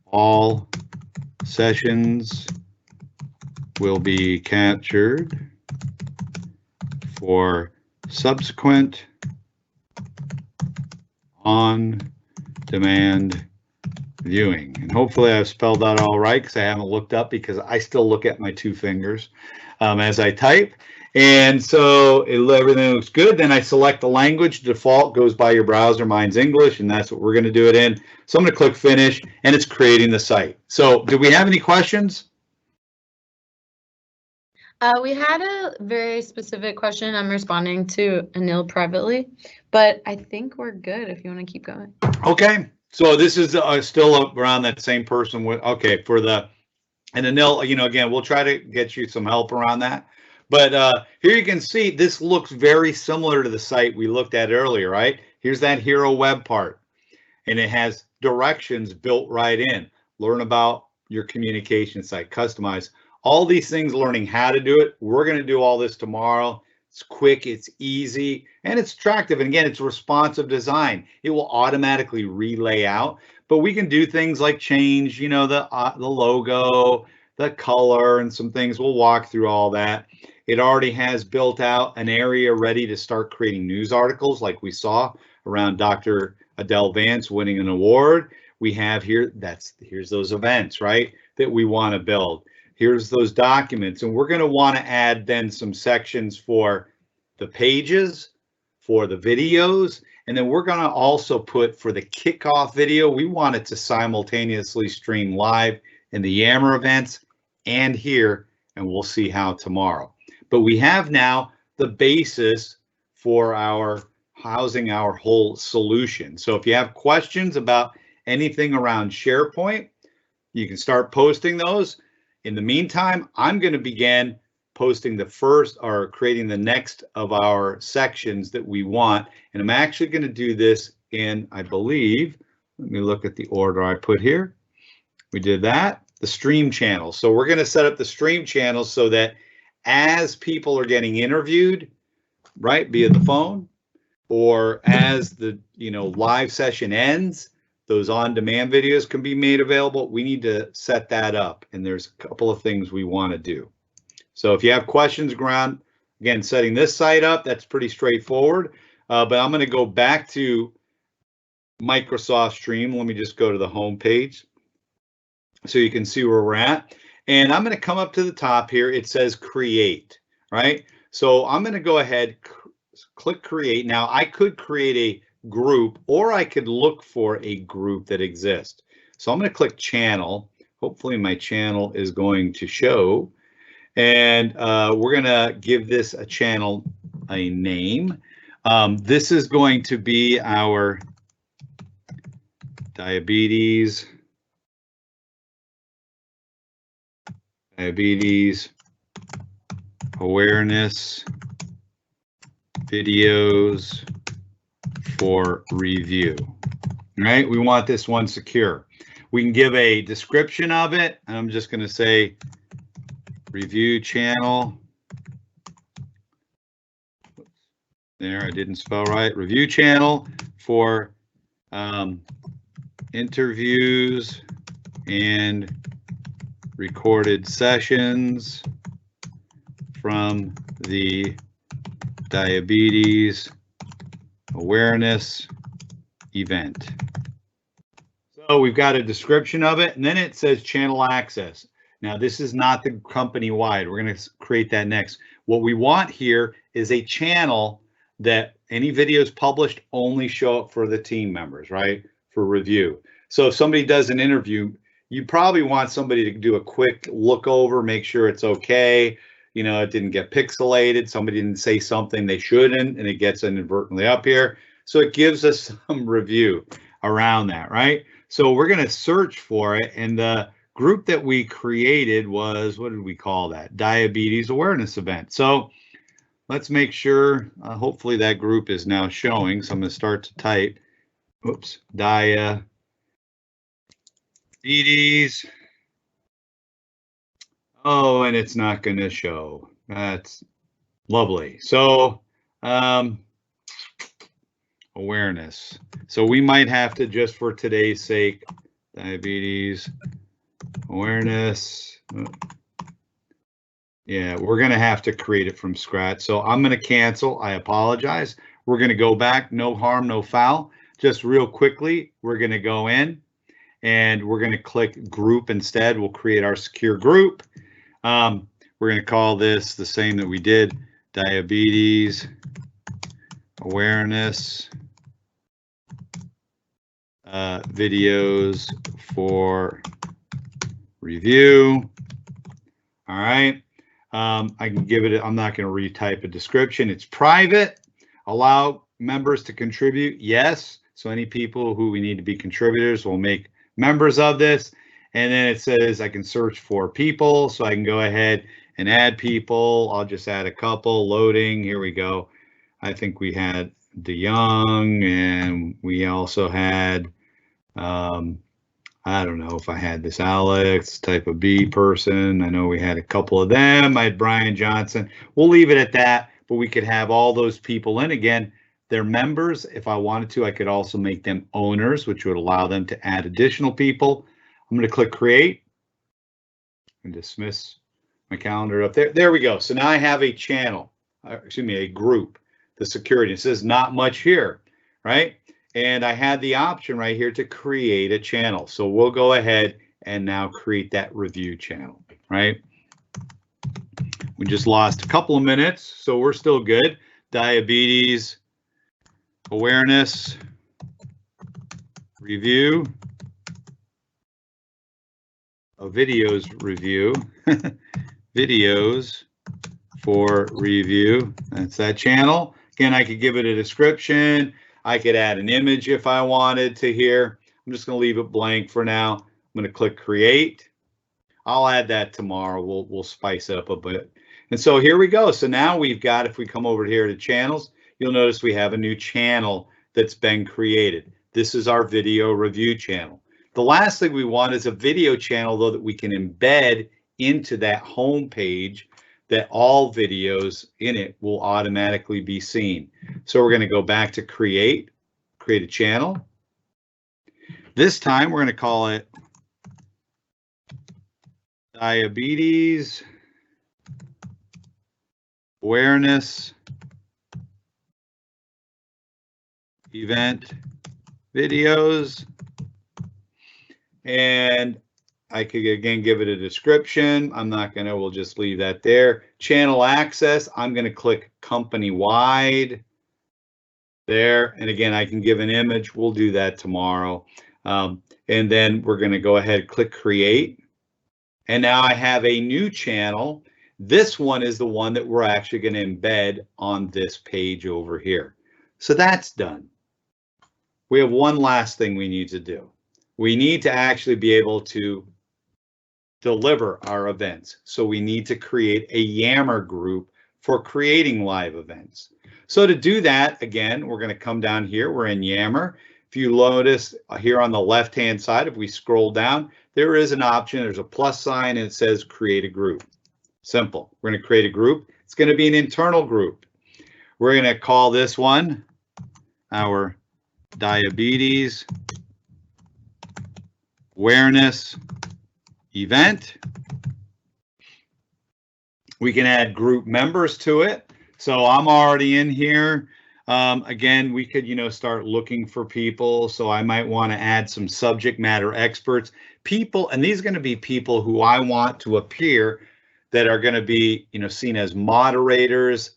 All sessions will be captured for subsequent on-demand viewing. And hopefully I've spelled that all right, because I haven't looked up, because I still look at my two fingers as I type. And so everything looks good. Then I select the language. Default goes by your browser. Mine's English, and that's what we're going to do it in. So I'm going to click finish, and it's creating the site. So do we have any questions? We had a very specific question. I'm responding to Anil privately, but I think we're good if you want to keep going. Okay. So this is still around that same person with, okay, for the, and Anil, you know, again, we'll try to get you some help around that. But here you can see this looks very similar to the site we looked at earlier, right? Here's that hero web part, and it has directions built right in. Learn about your communication site, customize all these things, learning how to do it. We're going to do all this tomorrow. It's quick, it's easy, and it's attractive. And again, it's responsive design. It will automatically relay out, but we can do things like change, you know, the logo, the color, and some things. We'll walk through all that. It already has built out an area ready to start creating news articles like we saw around Dr. Adele Vance winning an award. We have here, here's those events, right, that we want to build. Here's those documents, and we're going to want to add then some sections for the pages, for the videos, and then we're going to also put for the kickoff video, we want it to simultaneously stream live in the Yammer events and here, and we'll see how tomorrow. But we have now the basis for our housing our whole solution. So if you have questions about anything around SharePoint, you can start posting those. In the meantime, I'm going to begin posting the first or creating the next of our sections that we want. And I'm actually going to do this in, I believe, let me look at the order I put here. We did that, the stream channel. So we're going to set up the stream channel so that as people are getting interviewed, right, via the phone, or as the, you know, live session ends, those on-demand videos can be made available. We need to set that up, and there's a couple of things we want to do. So if you have questions around, again, setting this site up, that's pretty straightforward. But I'm going to go back to Microsoft Stream. Let me just go to the home page so you can see where we're at. And I'm going to come up to the top here. It says create, right? So I'm going to go ahead, click create. Now I could create a group, or I could look for a group that exists. So I'm going to click channel. Hopefully my channel is going to show, and we're going to give this a channel a name. This is going to be our diabetes awareness videos for review. All right, we want this one secure. We can give a description of it. I'm just going to say review channel. There, I didn't spell right. Review channel for interviews and recorded sessions from the diabetes awareness event. So we've got a description of it, and then it says channel access. Now this is not the company wide. We're going to create that next. What we want here is a channel that any videos published only show up for the team members, right? For review. So if somebody does an interview, you probably want somebody to do a quick look over, make sure it's okay. You know, it didn't get pixelated. Somebody didn't say something they shouldn't, and it gets inadvertently up here. So it gives us some review around that, right? So we're going to search for it. And the group that we created was, what did we call that? Diabetes awareness event. So let's make sure, hopefully that group is now showing. So I'm going to start to type, oops, diabetes. Oh, and it's not going to show. That's lovely. So awareness. So we might have to, just for today's sake, diabetes awareness. Yeah, we're going to have to create it from scratch. So I'm going to cancel. I apologize. We're going to go back. No harm, no foul. Just real quickly, we're going to go in and we're going to click group instead. We'll create our secure group. We're going to call this the same that we did, diabetes awareness videos for review. All right. I can give it, I'm not going to retype a description. It's private. Allow members to contribute. Yes. So any people who we need to be contributors will make members of this. And then it says I can search for people. So I can go ahead and add people. I'll just add a couple. Loading. Here we go. I think we had DeYoung, and we also had, I don't know if I had this Alex, type of B person. I know we had a couple of them. I had Brian Johnson. We'll leave it at that, but we could have all those people in. Again, they're members. If I wanted to, I could also make them owners, which would allow them to add additional people. I'm going to click create and dismiss my calendar up there. There we go. So now I have a channel, excuse me, a group, the security. It says not much here, right? And I had the option right here to create a channel. So we'll go ahead and now create that review channel, right? We just lost a couple of minutes, so we're still good. Diabetes awareness review, a videos review, videos for review. That's that channel. Again, I could give it a description. I could add an image if I wanted to here. I'm just going to leave it blank for now. I'm going to click create. I'll add that tomorrow. We'll spice it up a bit. And so here we go. So now we've got, if we come over here to channels, you'll notice we have a new channel that's been created. This is our video review channel. The last thing we want is a video channel, though, that we can embed into that home page, that all videos in it will automatically be seen. So we're going to go back to create a channel. This time we're going to call it diabetes awareness event videos. And I could again give it a description. I'm not going to, we'll just leave that there. Channel access, I'm going to click company wide there. And again, I can give an image. We'll do that tomorrow. And then we're going to go ahead, click create. And now I have a new channel. This one is the one that we're actually going to embed on this page over here. So that's done. We have one last thing we need to do. We need to actually be able to deliver our events. So we need to create a Yammer group for creating live events. So to do that, again, we're going to come down here. We're in Yammer. If you notice here on the left-hand side, if we scroll down, there is an option. There's a plus sign and it says create a group. Simple. We're going to create a group. It's going to be an internal group. We're going to call this one our diabetes awareness event. We can add group members to it. So I'm already in here. Again, we could, start looking for people. So I might want to add some subject matter experts, people, and these are going to be people who I want to appear that are going to be, seen as moderators,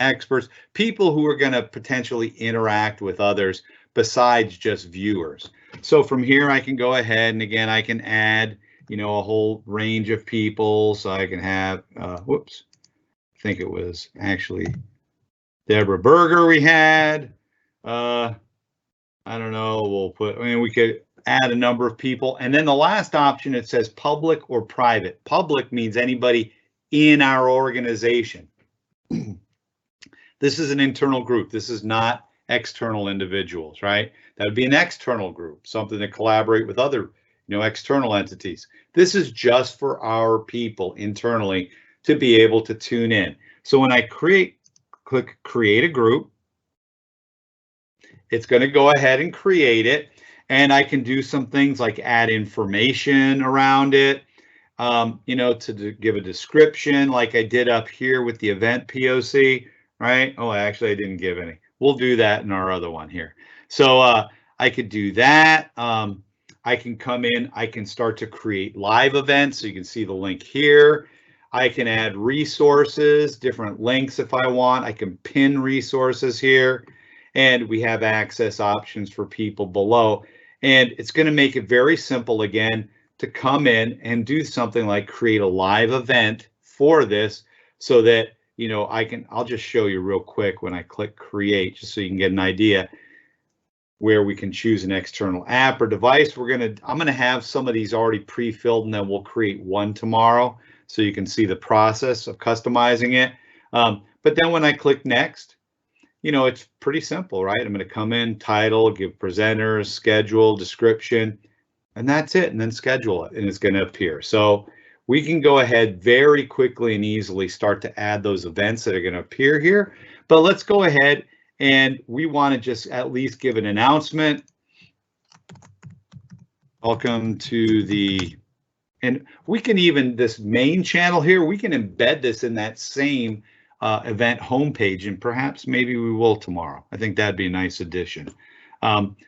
experts, people who are going to potentially interact with others besides just viewers. So from here, I can go ahead and again, I can add, a whole range of people. So I can have, whoops, I think it was actually Deborah Berger we had. I don't know, we could add a number of people. And then the last option, it says public or private. Public means anybody in our organization. This is an internal group. This is not external individuals, right? That would be an external group, something to collaborate with other, external entities. This is just for our people internally to be able to tune in. So when I click create a group, it's going to go ahead and create it. And I can do some things like add information around it, to give a description like I did up here with the event POC, right? Oh, actually, I didn't give any. We'll do that in our other one here. So I could do that. I can come in, I can start to create live events. So you can see the link here. I can add resources, different links if I want. I can pin resources here. And we have access options for people below. And it's going to make it very simple again to come in and do something like create a live event for this so that, I'll just show you real quick when I click create, just so you can get an idea where we can choose an external app or device. I'm going to have some of these already pre-filled, and then we'll create one tomorrow so you can see the process of customizing it. But then when I click next, it's pretty simple, right? I'm going to come in, title, give presenters, schedule, description, and that's it. And then schedule it, and it's going to appear. So we can go ahead very quickly and easily start to add those events that are going to appear here. But let's go ahead, and we want to just at least give an announcement. Welcome to and we can even, this main channel here, we can embed this in that same event homepage, and perhaps maybe we will tomorrow. I think that'd be a nice addition,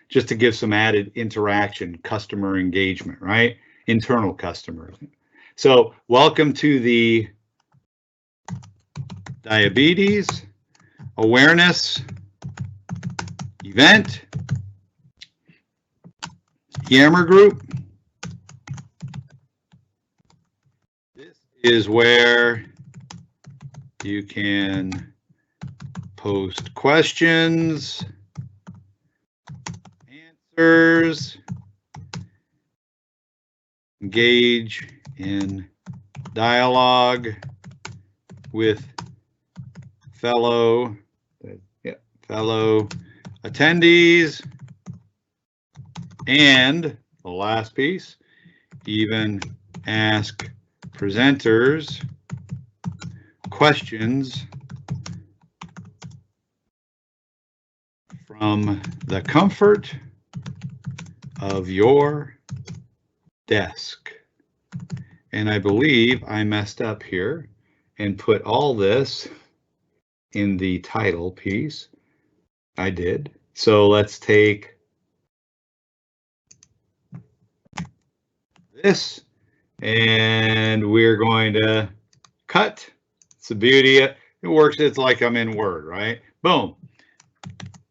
just to give some added interaction, customer engagement, right? Internal customers. So welcome to the diabetes awareness event, Yammer group. This is where you can post questions, answers, engage in dialogue with fellow attendees, and the last piece, even ask presenters questions from the comfort of your desk. And I believe I messed up here and put all this in the title piece. I did. So let's take this, and we're going to cut. It's the beauty. It works. It's like I'm in Word, right? Boom.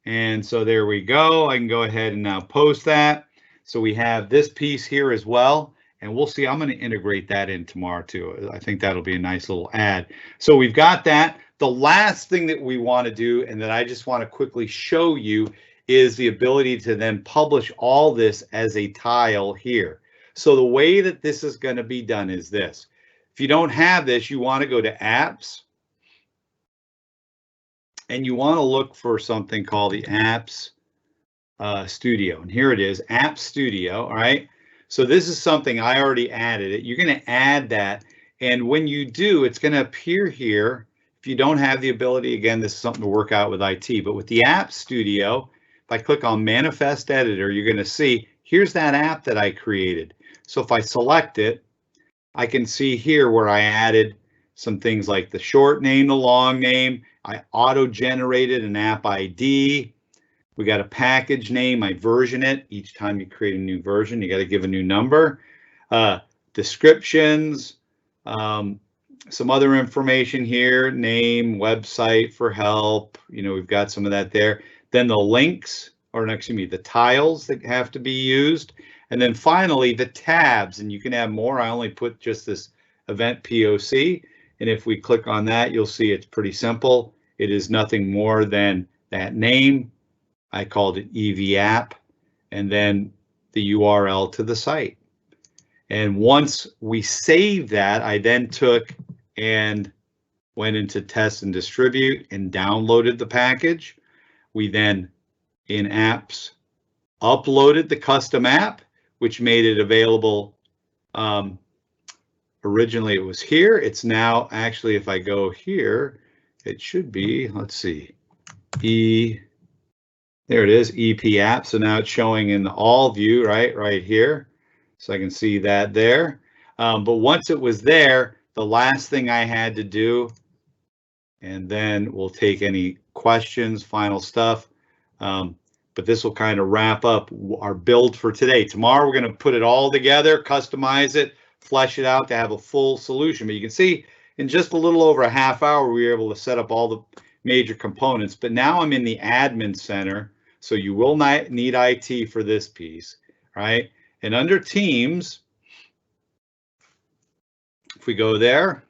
And so there we go. I can go ahead and now post that. So we have this piece here as well. And we'll see. I'm going to integrate that in tomorrow too. I think that'll be a nice little add. So we've got that. The last thing that we want to do, and that I just want to quickly show you, is the ability to then publish all this as a tile here. So the way that this is going to be done is this. If you don't have this, you want to go to apps, and you want to look for something called the Apps Studio. And here it is, App Studio. All right. So this is something I already added it. You're going to add that. And when you do, it's going to appear here. If you don't have the ability, again, this is something to work out with IT. But with the App Studio, if I click on Manifest Editor, you're going to see here's that app that I created. So if I select it, I can see here where I added some things like the short name, the long name. I auto-generated an app ID. We got a package name. I version it. Each time you create a new version, you got to give a new number. Descriptions, some other information here, name, website for help. We've got some of that there. Then the links, or excuse me, the tiles that have to be used. And then finally, the tabs, and you can add more. I only put just this event POC. And if we click on that, you'll see it's pretty simple. It is nothing more than that name. I called it EV app, and then the URL to the site. And once we save that, I then took and went into test and distribute and downloaded the package. We then, in apps, uploaded the custom app, which made it available. Originally it was here. It's now actually, if I go here, it should be, let's see, there it is, EP app. So now it's showing in the all view, right here. So I can see that there. But once it was there, the last thing I had to do, and then we'll take any questions, final stuff. But this will kind of wrap up our build for today. Tomorrow, we're going to put it all together, customize it, flesh it out to have a full solution. But you can see in just a little over a half hour, we were able to set up all the major components. But now I'm in the admin center, so you will not need IT for this piece, right? And under Teams, if we go there,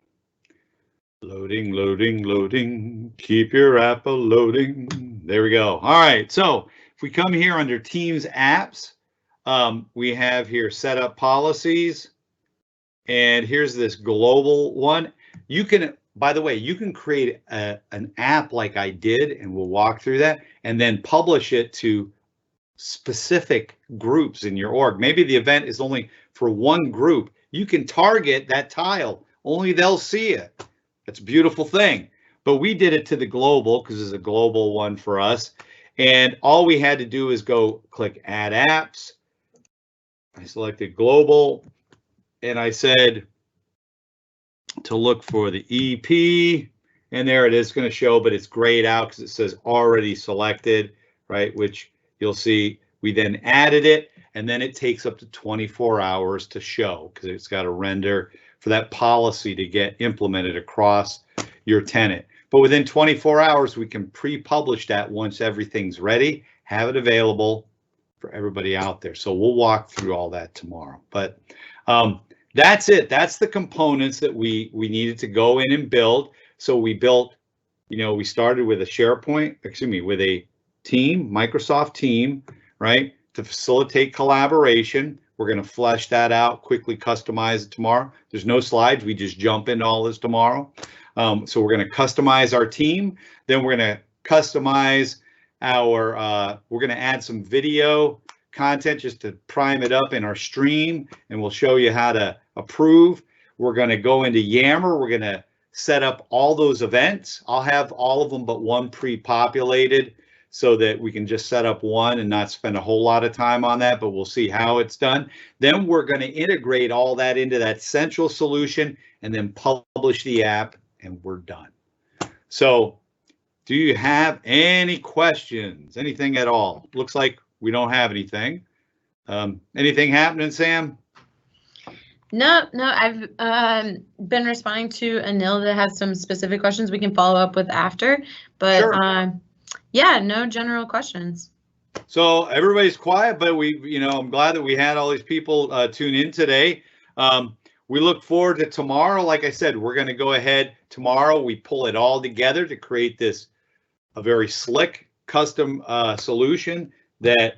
loading, loading, loading, keep your app loading. There we go. All right, so if we come here under Teams apps, we have here setup policies, and here's this global one. You can, by the way, you can create an app like I did, and we'll walk through that, and then publish it to specific groups in your org. Maybe the event is only for one group. You can target that tile, only they'll see it. That's a beautiful thing. But we did it to the global because it's a global one for us. And all we had to do is go click add apps. I selected global, and I said to look for the EP, and there it is going to show, but it's grayed out because it says already selected, right? Which you'll see we then added it, and then it takes up to 24 hours to show because it's got to render for that policy to get implemented across your tenant. But within 24 hours, we can pre-publish that once everything's ready, have it available for everybody out there. So we'll walk through all that tomorrow. But that's it. That's the components that we needed to go in and build. So we built, we started with a SharePoint, with a team, Microsoft team, right, to facilitate collaboration. We're going to flesh that out, quickly customize it tomorrow. There's no slides. We just jump into all this tomorrow. So we're going to customize our team. Then we're going to customize our, we're going to add some video content just to prime it up in our stream, and we'll show you how to approve. We're going to go into Yammer. We're going to set up all those events. I'll have all of them but one pre-populated so that we can just set up one and not spend a whole lot of time on that, but we'll see how it's done. Then we're going to integrate all that into that central solution and then publish the app, and we're done. So do you have any questions? Anything at all? Looks like we don't have anything. Anything happening, Sam? No, I've been responding to Anil that has some specific questions we can follow up with after, but sure. Yeah, no general questions. So everybody's quiet, but I'm glad that we had all these people tune in today. We look forward to tomorrow. Like I said, we're going to go ahead tomorrow. We pull it all together to create a very slick custom solution that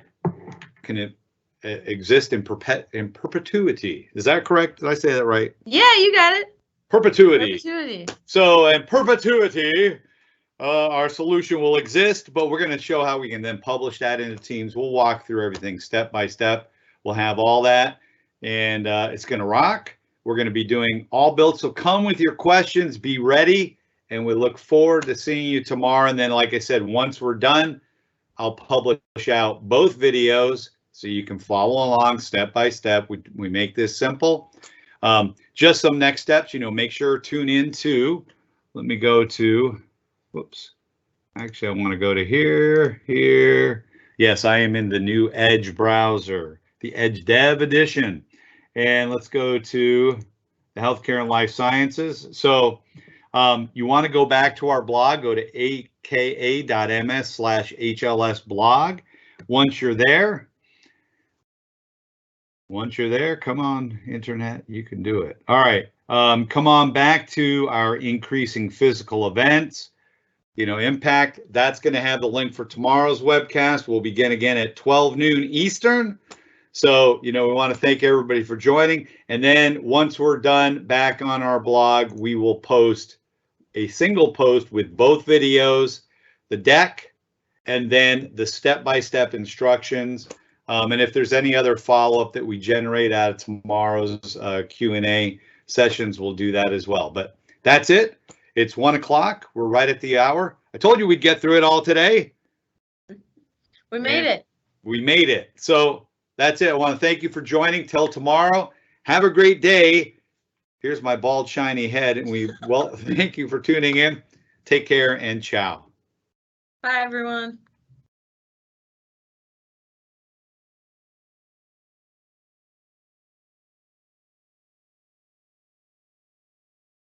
can exist in perpetuity. Is that correct? Did I say that right? Yeah, you got it. Perpetuity. So in perpetuity, our solution will exist, but we're going to show how we can then publish that into Teams. We'll walk through everything step by step. We'll have all that, and it's going to rock. We're going to be doing all builds, so come with your questions, be ready, and we look forward to seeing you tomorrow. And then, like I said, once we're done, I'll publish out both videos so you can follow along step by step. We make this simple. Just some next steps, make sure tune in to, let me go to, whoops. Actually, I want to go to here. Yes, I am in the new Edge browser, the Edge Dev edition. And let's go to the Healthcare and Life Sciences. So you want to go back to our blog, go to aka.ms/HLS blog. Once you're there, come on, internet, you can do it. All right, come on back to our increasing physical events, impact. That's going to have the link for tomorrow's webcast. We'll begin again at 12 noon Eastern. So, we want to thank everybody for joining. And then once we're done back on our blog, we will post a single post with both videos, the deck, and then the step-by-step instructions. And if there's any other follow-up that we generate out of tomorrow's Q&A sessions, we'll do that as well. But that's it. It's 1 o'clock. We're right at the hour. I told you we'd get through it all today. We made it. We made it. So that's it. I want to thank you for joining. Till tomorrow. Have a great day. Here's my bald, shiny head. And thank you for tuning in. Take care and ciao. Bye, everyone.